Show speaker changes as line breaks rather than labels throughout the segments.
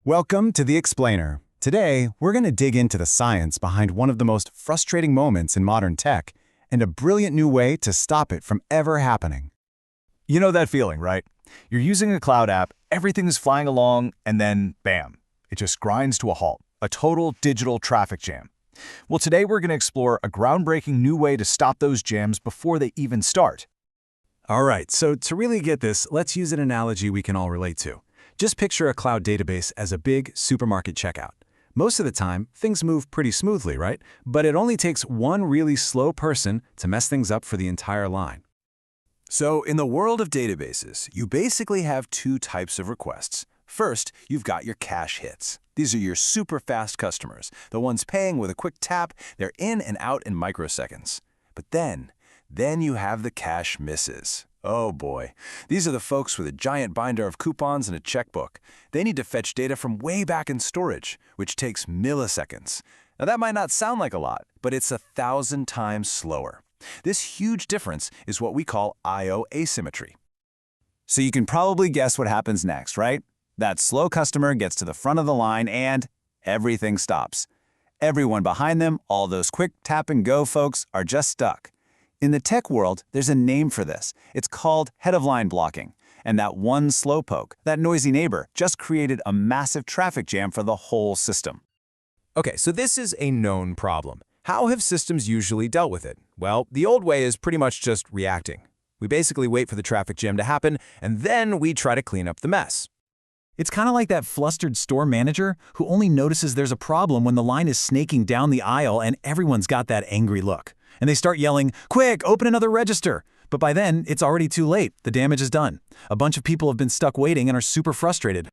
Welcome to The Explainer. Today, we're going to dig into the science behind one of the most frustrating moments in modern tech and a brilliant new way to stop it from ever happening.
You know that feeling, right? You're using a cloud app, everything's flying along, and then bam, it just grinds to a halt. A total digital traffic jam. Well, today we're going to explore a groundbreaking new way to stop those jams before they even start.
All right, so to really get this, let's use an analogy we can all relate to. Just picture a cloud database as a big supermarket checkout. Most of the time, things move pretty smoothly, right? But it only takes one really slow person to mess things up for the entire line.
So in the world of databases, you basically have two types of requests. First, you've got your cache hits. These are your super fast customers, the ones paying with a quick tap. They're in and out in microseconds. But then you have the cache misses. Oh boy, these are the folks with a giant binder of coupons and a checkbook. They need to fetch data from way back in storage, which takes milliseconds. Now that might not sound like a lot, but it's 1,000 times slower. This huge difference is what we call I/O asymmetry.
So you can probably guess what happens next, right? That slow customer gets to the front of the line and everything stops. Everyone behind them, all those quick tap-and-go folks, are just stuck. In the tech world, there's a name for this. It's called head-of-line blocking. And that one slowpoke, that noisy neighbor, just created a massive traffic jam for the whole system.
Okay, so this is a known problem. How have systems usually dealt with it? Well, the old way is pretty much just reacting. We basically wait for the traffic jam to happen, and then we try to clean up the mess.
It's kind of like that flustered store manager who only notices there's a problem when the line is snaking down the aisle and everyone's got that angry look. And they start yelling, "Quick, open another register!" But by then, it's already too late. The damage is done. A bunch of people have been stuck waiting and are super frustrated.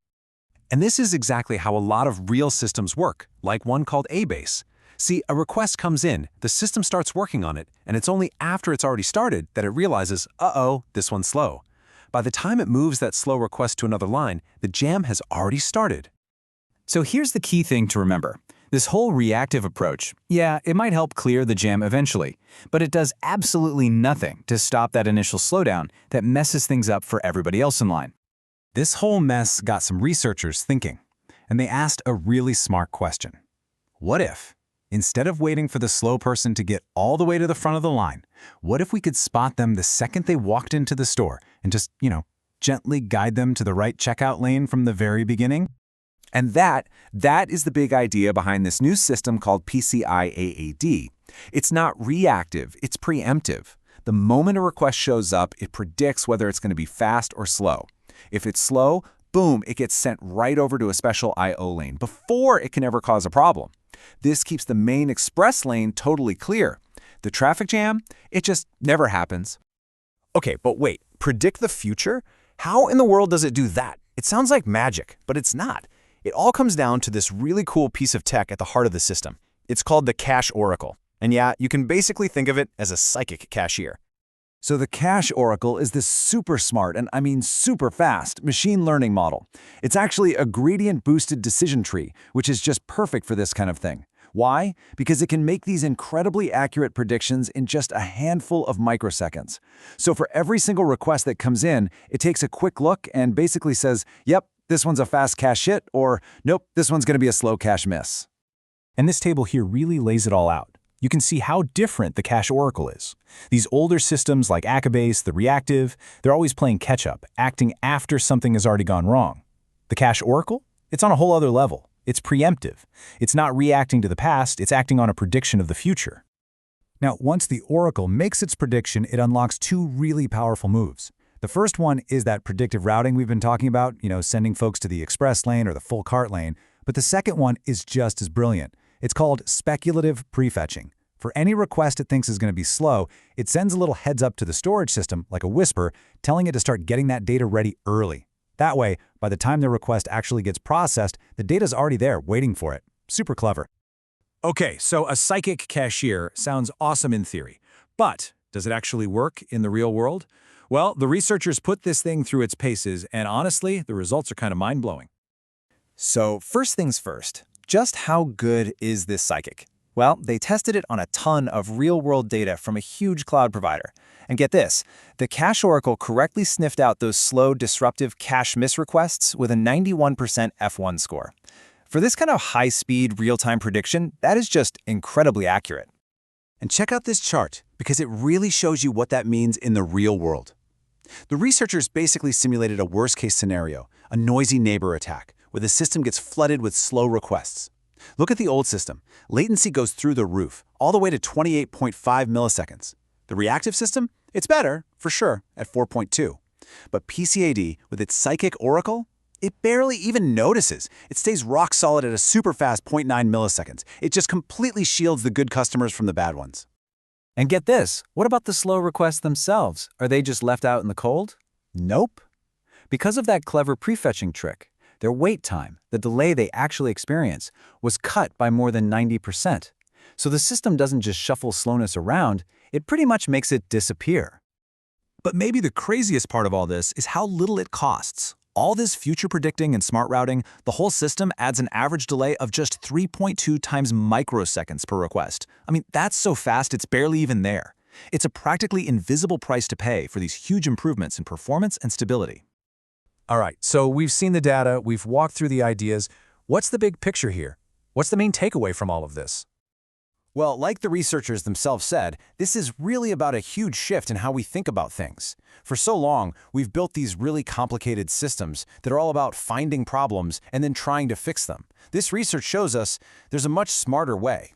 And this is exactly how a lot of real systems work, like one called A-Base. See, a request comes in, the system starts working on it, and it's only after it's already started that it realizes, uh-oh, this one's slow. By the time it moves that slow request to another line, the jam has already started.
So here's the key thing to remember. This whole reactive approach, yeah, it might help clear the jam eventually, but it does absolutely nothing to stop that initial slowdown that messes things up for everybody else in line.
This whole mess got some researchers thinking, and they asked a really smart question. What if, instead of waiting for the slow person to get all the way to the front of the line, what if we could spot them the second they walked into the store and just, gently guide them to the right checkout lane from the very beginning?
And that is the big idea behind this new system called PCAD. It's not reactive, it's preemptive. The moment a request shows up, it predicts whether it's going to be fast or slow. If it's slow, boom, it gets sent right over to a special I/O lane before it can ever cause a problem. This keeps the main express lane totally clear. The traffic jam, it just never happens.
Okay, but wait, predict the future? How in the world does it do that? It sounds like magic, but it's not. It all comes down to this really cool piece of tech at the heart of the system. It's called the cache oracle. And yeah, you can basically think of it as a psychic cashier.
So the cache oracle is this super smart, and I mean super fast, machine learning model. It's actually a gradient-boosted decision tree, which is just perfect for this kind of thing. Why? Because it can make these incredibly accurate predictions in just a handful of microseconds. So for every single request that comes in, it takes a quick look and basically says, yep, this one's a fast cache hit, or nope, this one's going to be a slow cache miss.
And this table here really lays it all out. You can see how different the cache oracle is. These older systems like Acabase, the reactive, they're always playing catch-up, acting after something has already gone wrong. The cache oracle? It's on a whole other level. It's preemptive. It's not reacting to the past, it's acting on a prediction of the future. Now, once the oracle makes its prediction, it unlocks two really powerful moves. The first one is that predictive routing we've been talking about, sending folks to the express lane or the full cart lane. But the second one is just as brilliant. It's called speculative prefetching. For any request it thinks is going to be slow, it sends a little heads up to the storage system, like a whisper, telling it to start getting that data ready early. That way, by the time the request actually gets processed, the data's already there waiting for it. Super clever.
Okay, so a psychic cashier sounds awesome in theory, but does it actually work in the real world? Well, the researchers put this thing through its paces, and honestly, the results are kind of mind-blowing.
So first things first, just how good is this psychic? Well, they tested it on a ton of real-world data from a huge cloud provider. And get this, the cache oracle correctly sniffed out those slow, disruptive cache miss requests with a 91% F1 score. For this kind of high-speed, real-time prediction, that is just incredibly accurate.
And check out this chart, because it really shows you what that means in the real world. The researchers basically simulated a worst-case scenario, a noisy neighbor attack, where the system gets flooded with slow requests. Look at the old system. Latency goes through the roof, all the way to 28.5 milliseconds. The reactive system? It's better, for sure, at 4.2. But PCAD, with its psychic oracle, it barely even notices. It stays rock solid at a super fast 0.9 milliseconds. It just completely shields the good customers from the bad ones.
And get this, what about the slow requests themselves? Are they just left out in the cold? Nope. Because of that clever prefetching trick, their wait time, the delay they actually experience, was cut by more than 90%. So the system doesn't just shuffle slowness around, it pretty much makes it disappear.
But maybe the craziest part of all this is how little it costs. All this future predicting and smart routing, the whole system adds an average delay of just 3.2 times microseconds per request. I mean, that's so fast it's barely even there. It's a practically invisible price to pay for these huge improvements in performance and stability.
All right, so we've seen the data, we've walked through the ideas. What's the big picture here? What's the main takeaway from all of this?
Well, like the researchers themselves said, this is really about a huge shift in how we think about things. For so long, we've built these really complicated systems that are all about finding problems and then trying to fix them. This research shows us there's a much smarter way.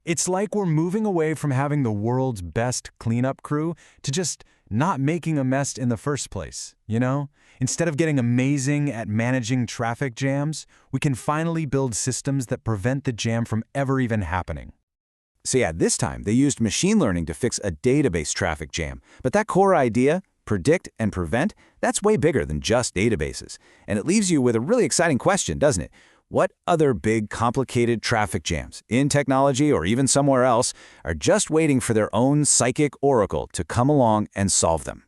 It's like we're moving away from having the world's best cleanup crew to just not making a mess in the first place, you know? Instead of getting amazing at managing traffic jams, we can finally build systems that prevent the jam from ever even happening.
So yeah, this time they used machine learning to fix a database traffic jam. But that core idea, predict and prevent, that's way bigger than just databases. And it leaves you with a really exciting question, doesn't it? What other big, complicated traffic jams, in technology or even somewhere else, are just waiting for their own psychic oracle to come along and solve them?